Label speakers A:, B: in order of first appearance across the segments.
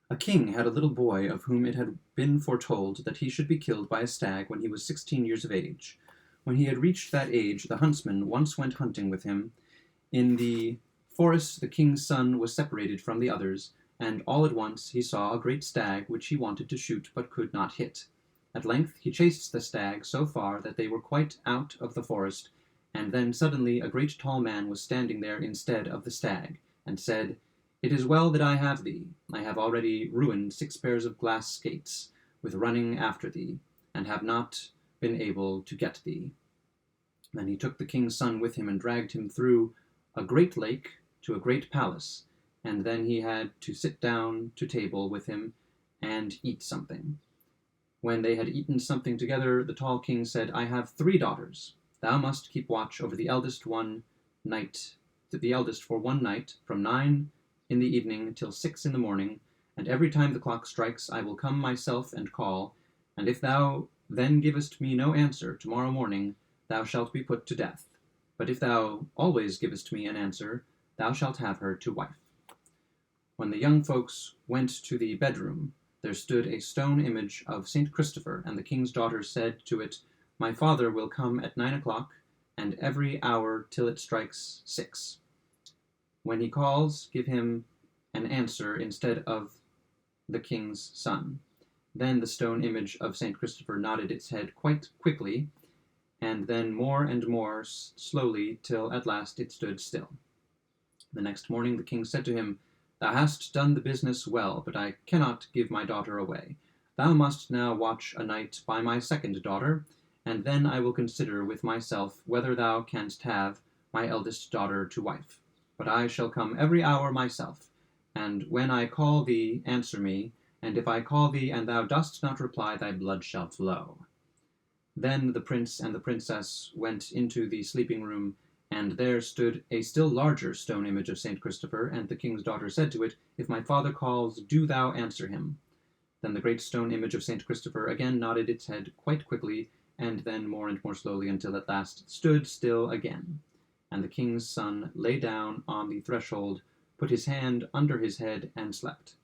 A: A king had a little boy of whom it had been foretold that he should be killed by a stag when he was 16 years of age. When he had reached that age, the huntsman once went hunting with him. In the forest the king's son was separated from the others, and all at once he saw a great stag which he wanted to shoot but could not hit. At length he chased the stag so far that they were quite out of the forest, and then suddenly a great tall man was standing there instead of the stag, and said, "It is well that I have thee. I have already ruined 6 pairs of glass skates with running after thee, and have not been able to get thee." Then he took the king's son with him and dragged him through a great lake to a great palace, and then he had to sit down to table with him and eat something. When they had eaten something together, the tall king said, "I have 3 daughters. Thou must keep watch over the eldest for one night, from 9 in the evening till 6 in the morning, and every time the clock strikes I will come myself and call, and if thou then givest me no answer tomorrow morning, thou shalt be put to death. But if thou always givest me an answer, thou shalt have her to wife." When the young folks went to the bedroom, there stood a stone image of St. Christopher, and the king's daughter said to it, "My father will come at 9 o'clock, and every hour till it strikes 6. When he calls, give him an answer instead of the king's son." Then the stone image of St. Christopher nodded its head quite quickly, and then more and more slowly, till at last it stood still. The next morning the king said to him, "Thou hast done the business well, but I cannot give my daughter away. Thou must now watch a night by my second daughter, and then I will consider with myself whether thou canst have my eldest daughter to wife. But I shall come every hour myself, and when I call thee, answer me, and if I call thee and thou dost not reply, thy blood shall flow." Then the prince and the princess went into the sleeping room, and there stood a still larger stone image of St. Christopher, and the king's daughter said to it, "If my father calls, do thou answer him." Then the great stone image of St. Christopher again nodded its head quite quickly, and then more and more slowly, until at last stood still again. And the king's son lay down on the threshold, put his hand under his head, and slept.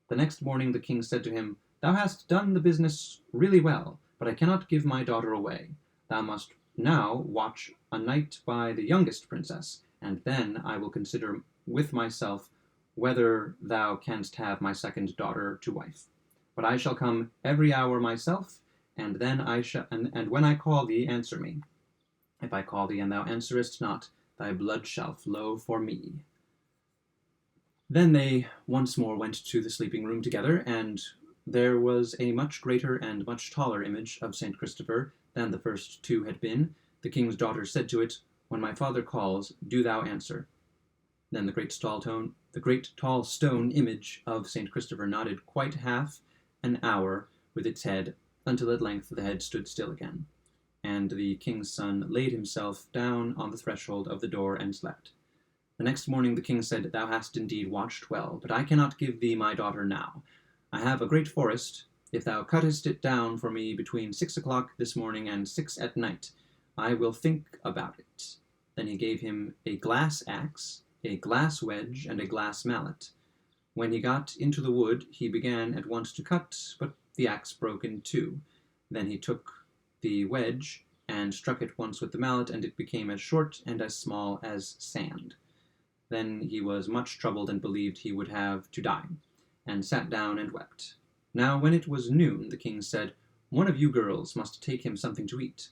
A: The next morning the king said to him, "Thou hast done the business really well, but I cannot give my daughter away. Thou must now watch a night by the youngest princess, and then I will consider with myself whether thou canst have my second daughter to wife. But I shall come every hour myself, and then and when I call thee, answer me. If I call thee and thou answerest not, thy blood shall flow for me." Then they once more went to the sleeping room together, and there was a much greater and much taller image of St. Christopher than the first two had been. The king's daughter said to it, "When my father calls, do thou answer." Then the great tall stone image of St. Christopher nodded quite half an hour with its head, until at length the head stood still again, and the king's son laid himself down on the threshold of the door and slept. The next morning the king said, "Thou hast indeed watched well, but I cannot give thee my daughter now. I have a great forest. If thou cuttest it down for me between 6 o'clock this morning and 6 at night, I will think about it." Then he gave him a glass axe, a glass wedge, and a glass mallet. When he got into the wood, he began at once to cut, but the axe broke in two. Then he took the wedge and struck it once with the mallet, and it became as short and as small as sand. Then he was much troubled and believed he would have to die, and sat down and wept. Now when it was noon, the king said, "One of you girls must take him something to eat."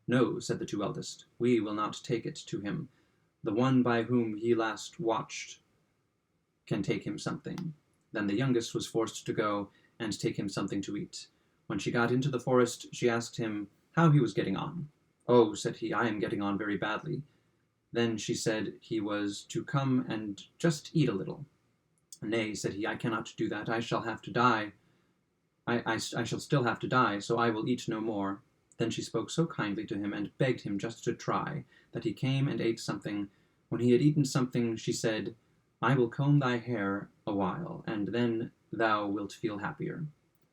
A: "No," said the two eldest, "we will not take it to him. The one by whom he last watched can take him something." Then the youngest was forced to go and take him something to eat. When she got into the forest, she asked him how he was getting on. "Oh," said he, "I am getting on very badly." Then she said he was to come and just eat a little. "Nay," said he, "I cannot do that. I shall have to die. I shall still have to die, so I will eat no more." Then she spoke so kindly to him and begged him just to try, that he came and ate something. When he had eaten something, she said, "I will comb thy hair a while, and then thou wilt feel happier."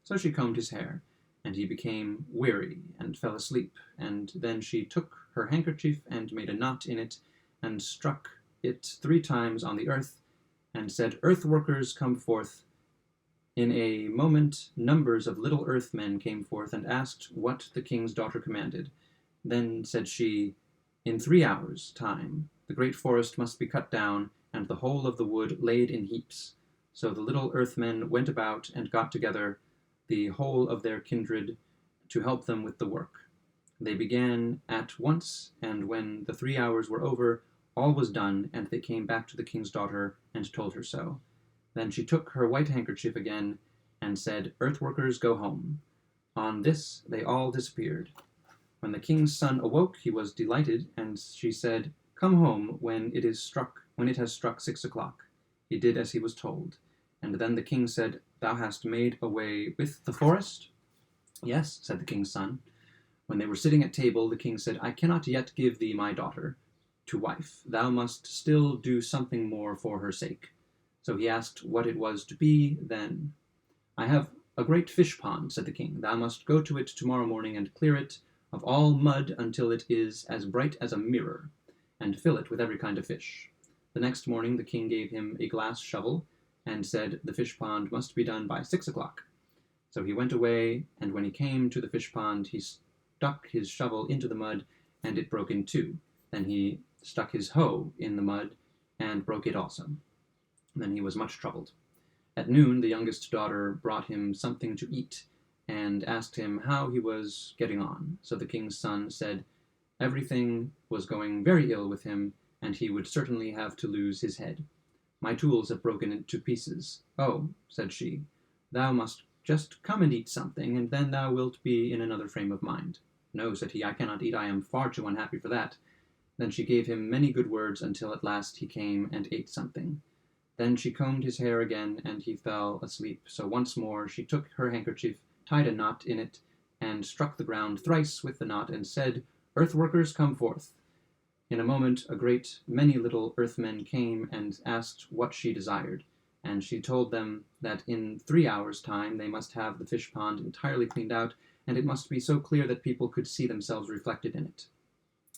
A: So she combed his hair, and he became weary and fell asleep. And then she took her handkerchief and made a knot in it, and struck it 3 times on the earth, and said, "Earth workers, come forth. In a moment numbers of little earthmen came forth and asked what the king's daughter commanded. Then said she, "In 3 hours' time the great forest must be cut down, and the whole of the wood laid in heaps." So the little earthmen went about and got together the whole of their kindred to help them with the work. They began at once, and when the 3 hours were over, all was done, and they came back to the king's daughter and told her so. Then she took her white handkerchief again and said, "Earth-workers, go home." On this they all disappeared. When the king's son awoke, he was delighted, and she said, "Come home when it has struck 6 o'clock." He did as he was told. And then the king said, "Thou hast made away with the forest?" "Yes," said the king's son. When they were sitting at table, the king said, "I cannot yet give thee my daughter to wife. Thou must still do something more for her sake." So he asked what it was to be then. "I have a great fish pond," said the king. "Thou must go to it tomorrow morning and clear it of all mud until it is as bright as a mirror, and fill it with every kind of fish." The next morning the king gave him a glass shovel and said the fish pond must be done by 6 o'clock. So he went away, and when he came to the fish pond, he stuck his shovel into the mud, and it broke in two. Then he stuck his hoe in the mud, and broke it also. Then he was much troubled. At noon the youngest daughter brought him something to eat, and asked him how he was getting on. So the king's son said everything was going very ill with him, and he would certainly have to lose his head. "My tools have broken into pieces." "Oh," said she, "thou must just come and eat something, and then thou wilt be in another frame of mind." "No," said he, "I cannot eat. I am far too unhappy for that." Then she gave him many good words until at last he came and ate something. Then she combed his hair again, and he fell asleep. So once more she took her handkerchief, tied a knot in it, and struck the ground thrice with the knot, and said, "Earth-workers, come forth." In a moment a great many little earthmen came and asked what she desired, and she told them that in 3 hours' time they must have the fish pond entirely cleaned out, and it must be so clear that people could see themselves reflected in it,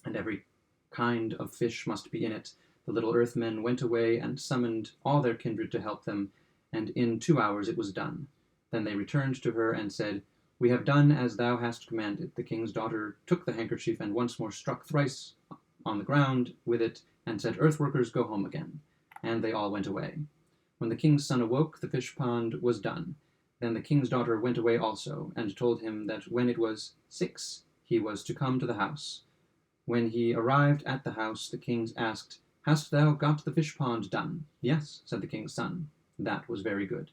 A: and every kind of fish must be in it. The little earthmen went away and summoned all their kindred to help them, and in 2 hours it was done. Then they returned to her and said, "We have done as thou hast commanded." The king's daughter took the handkerchief and once more struck thrice on the ground with it, and said, "Earth-workers, go home again." And they all went away. When the king's son awoke, the fish pond was done. Then the king's daughter went away also, and told him that when it was 6, he was to come to the house. When he arrived at the house, the king asked, "Hast thou got the fish pond done?" "Yes," said the king's son. That was very good.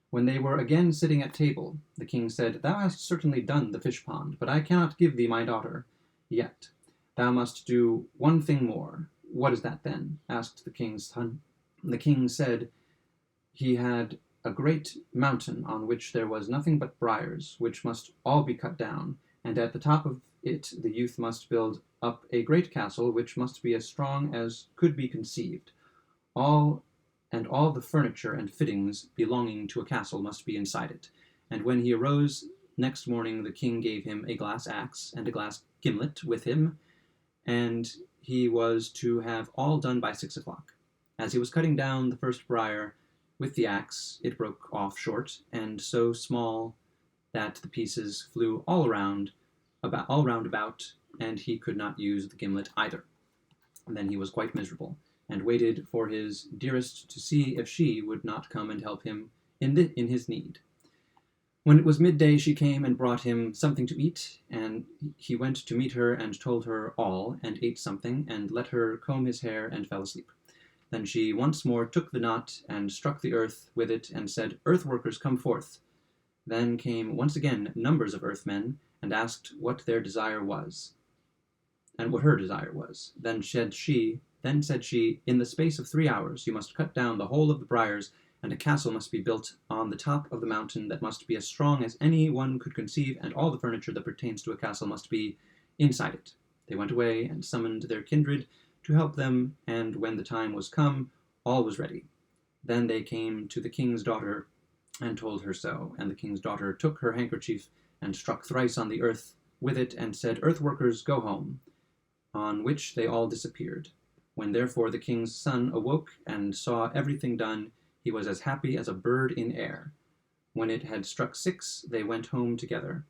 A: When they were again sitting at table, the king said, "Thou hast certainly done the fish pond, but I cannot give thee my daughter yet. Thou must do one thing more." "What is that, then?" asked the king's son. The king said he had a great mountain on which there was nothing but briars, which must all be cut down, and at the top of it the youth must build up a great castle, which must be as strong as could be conceived. All the furniture and fittings belonging to a castle must be inside it. And when he arose next morning, the king gave him a glass axe and a glass gimlet with him, and he was to have all done by 6 o'clock. As he was cutting down the first briar with the axe, it broke off short, and so small that the pieces flew all round about, and he could not use the gimlet either. And then he was quite miserable, and waited for his dearest to see if she would not come and help him in his need. When it was midday, she came and brought him something to eat, and he went to meet her and told her all, and ate something, and let her comb his hair, and fell asleep. Then she once more took the knot and struck the earth with it, and said, "Earth-workers, come forth." Then came once again numbers of earthmen, and asked what their desire was, and what her desire was. Then said she, "In the space of 3 hours you must cut down the whole of the briars, and a castle must be built on the top of the mountain that must be as strong as any one could conceive, and all the furniture that pertains to a castle must be inside it." They went away and summoned their kindred to help them, and when the time was come, all was ready. Then they came to the king's daughter and told her so, and the king's daughter took her handkerchief and struck thrice on the earth with it, and said, "Earth-workers, go home," on which they all disappeared. When therefore the king's son awoke and saw everything done, he was as happy as a bird in air. When it had struck 6, they went home together.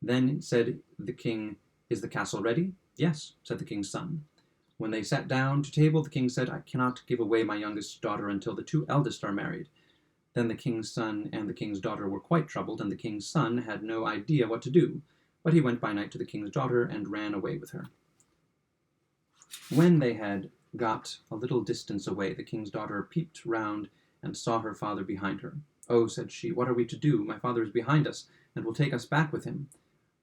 A: Then said the king, "Is the castle ready?" "Yes," said the king's son. When they sat down to table, the king said, "I cannot give away my youngest daughter until the 2 eldest are married." Then the king's son and the king's daughter were quite troubled, and the king's son had no idea what to do. But he went by night to the king's daughter and ran away with her. When they had got a little distance away, the king's daughter peeped round and saw her father behind her. "Oh," said she, "what are we to do? My father is behind us, and will take us back with him.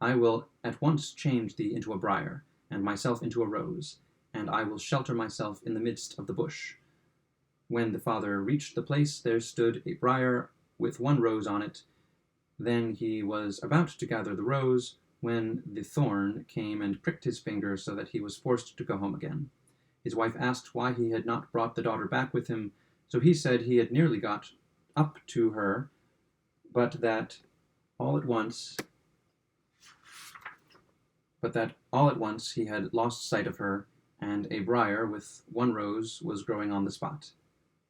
A: I will at once change thee into a briar, and myself into a rose, and I will shelter myself in the midst of the bush." When the father reached the place, there stood a briar with 1 rose on it. Then he was about to gather the rose, when the thorn came and pricked his finger, so that he was forced to go home again. His wife asked why he had not brought the daughter back with him, so he said he had nearly got up to her, but that all at once he had lost sight of her, and a briar with 1 rose was growing on the spot.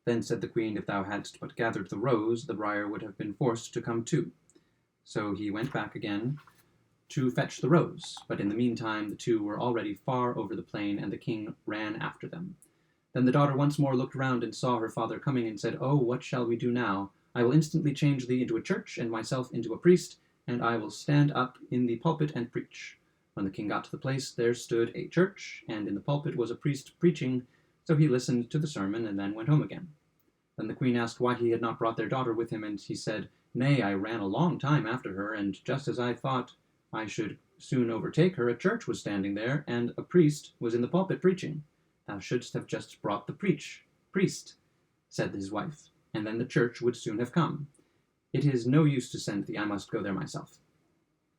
A: Then said the queen, "If thou hadst but gathered the rose, the briar would have been forced to come too." So he went back again to fetch the rose, but in the meantime the 2 were already far over the plain, and the king ran after them. Then the daughter once more looked round and saw her father coming, and said, "Oh, what shall we do now? I will instantly change thee into a church, and myself into a priest, and I will stand up in the pulpit and preach." When the king got to the place, there stood a church, and in the pulpit was a priest preaching, so he listened to the sermon and then went home again. Then the queen asked why he had not brought their daughter with him, and he said, "Nay, I ran a long time after her, and just as I thought I should soon overtake her, a church was standing there, and a priest was in the pulpit preaching." "Thou shouldst have just brought the priest," said his wife, "and then the church would soon have come. It is no use to send thee, I must go there myself."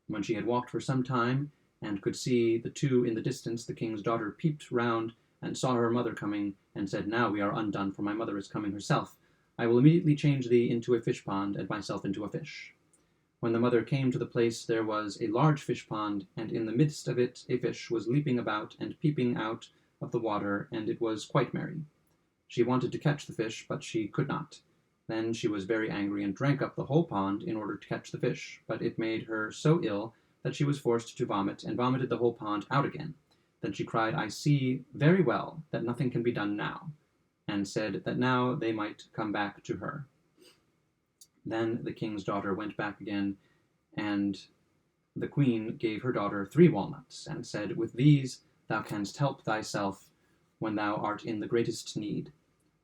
A: When she had walked for some time, and could see the 2 in the distance, the king's daughter peeped round and saw her mother coming, and said, "Now we are undone, for my mother is coming herself. I will immediately change thee into a fish pond, and myself into a fish." When the mother came to the place, there was a large fish pond, and in the midst of it a fish was leaping about and peeping out of the water, and it was quite merry. She wanted to catch the fish, but she could not. Then she was very angry and drank up the whole pond in order to catch the fish, but it made her so ill that she was forced to vomit, and vomited the whole pond out again. Then she cried, "I see very well that nothing can be done now," and said that now they might come back to her. Then the king's daughter went back again, and the queen gave her daughter 3 walnuts, and said, "With these thou canst help thyself when thou art in the greatest need."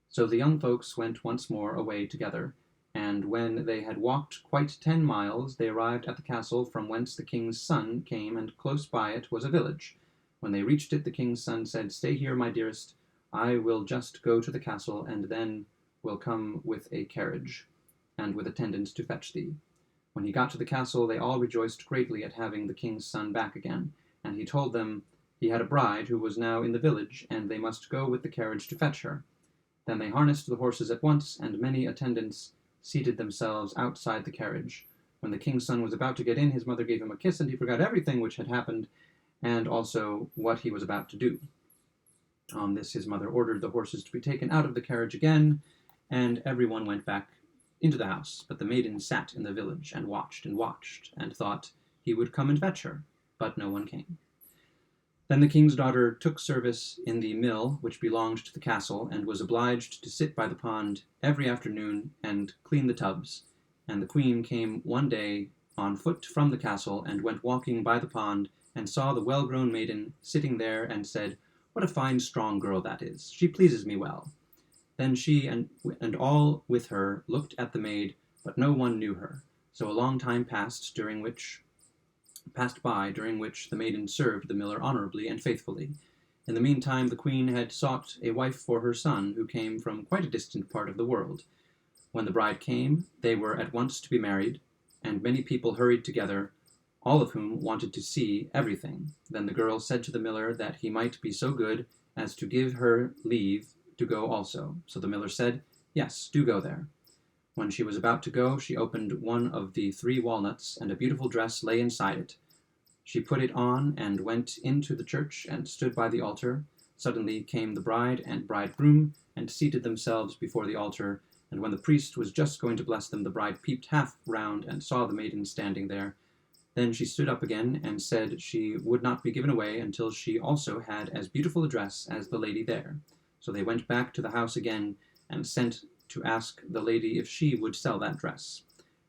A: So the young folks went once more away together, and when they had walked quite 10 miles, they arrived at the castle from whence the king's son came, and close by it was a village. When they reached it, the king's son said, "Stay here, my dearest. I will just go to the castle, and then will come with a carriage, and with attendants to fetch thee." When he got to the castle, they all rejoiced greatly at having the king's son back again, and he told them he had a bride who was now in the village, and they must go with the carriage to fetch her. Then they harnessed the horses at once, and many attendants seated themselves outside the carriage. When the king's son was about to get in, his mother gave him a kiss, and he forgot everything which had happened, and also what he was about to do. On this, his mother ordered the horses to be taken out of the carriage again, and everyone went back into the house. But the maiden sat in the village and watched, and thought he would come and fetch her, but no one came. Then the king's daughter took service in the mill which belonged to the castle, and was obliged to sit by the pond every afternoon and clean the tubs. And the queen came one day on foot from the castle, and went walking by the pond, and saw the well-grown maiden sitting there, and said, "What a fine strong girl that is! She pleases me well." Then she and all with her looked at the maid, but no one knew her. So a long time passed by, during which the maiden served the miller honorably and faithfully. In the meantime, the queen had sought a wife for her son, who came from quite a distant part of the world. When the bride came, they were at once to be married, and many people hurried together, all of whom wanted to see everything. Then the girl said to the miller that he might be so good as to give her leave to go also. So the miller said, "Yes, do go there." When she was about to go, she opened one of the 3 walnuts, and a beautiful dress lay inside it. She put it on and went into the church and stood by the altar. Suddenly came the bride and bridegroom, and seated themselves before the altar. And when the priest was just going to bless them, the bride peeped half round and saw the maiden standing there. Then she stood up again and said she would not be given away until she also had as beautiful a dress as the lady there. So they went back to the house again and sent to ask the lady if she would sell that dress.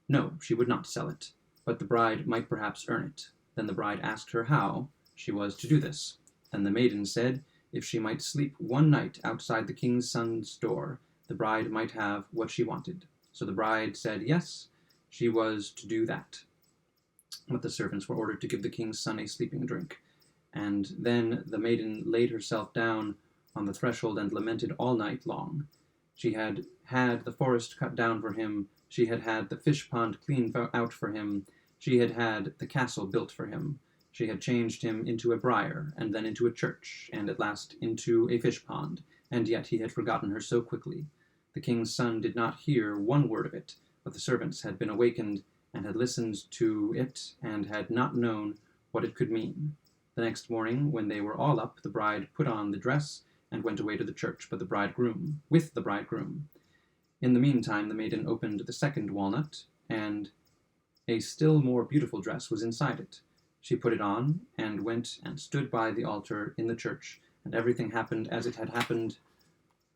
A: No, she would not sell it, but the bride might perhaps earn it. Then the bride asked her how she was to do this. Then the maiden said if she might sleep one night outside the king's son's door, the bride might have what she wanted. So the bride said yes, she was to do that. But the servants were ordered to give the king's son a sleeping drink. And then the maiden laid herself down on the threshold and lamented all night long. She had had the forest cut down for him, she had had the fish pond cleaned out for him, she had had the castle built for him, she had changed him into a briar, and then into a church, and at last into a fish pond, and yet he had forgotten her so quickly. The king's son did not hear one word of it, but the servants had been awakened, and had listened to it, and had not known what it could mean. The next morning, when they were all up, the bride put on the dress, and went away to the church, with the bridegroom. In the meantime, the maiden opened the second walnut, and a still more beautiful dress was inside it. She put it on, and went and stood by the altar in the church, and everything happened as it had happened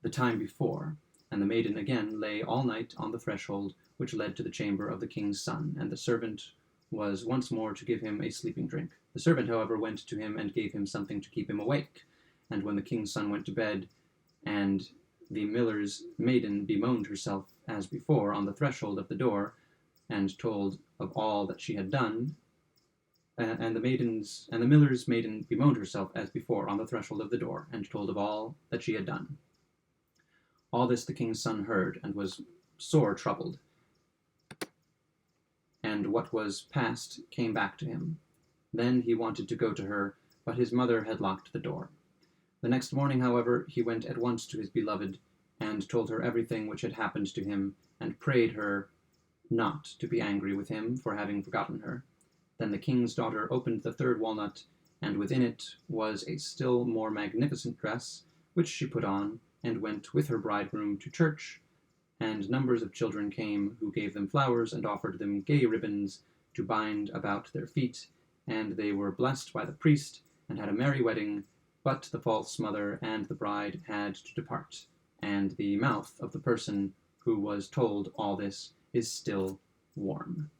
A: the time before. And the maiden again lay all night on the threshold, which led to the chamber of the king's son, and the servant was once more to give him a sleeping drink. The servant, however, went to him and gave him something to keep him awake. And when the king's son went to bed, and the miller's maiden bemoaned herself as before on the threshold of the door, and told of all that she had done, and the miller's maiden bemoaned herself as before on the threshold of the door, and told of all that she had done. All this the king's son heard, and was sore troubled. And what was past came back to him. Then he wanted to go to her, but his mother had locked the door. The next morning, however, he went at once to his beloved, and told her everything which had happened to him, and prayed her not to be angry with him for having forgotten her. Then the king's daughter opened the third walnut, and within it was a still more magnificent dress, which she put on, and went with her bridegroom to church, and numbers of children came, who gave them flowers and offered them gay ribbons to bind about their feet, and they were blessed by the priest, and had a merry wedding, but the false mother and the bride had to depart, and the mouth of the person who was told all this is still warm.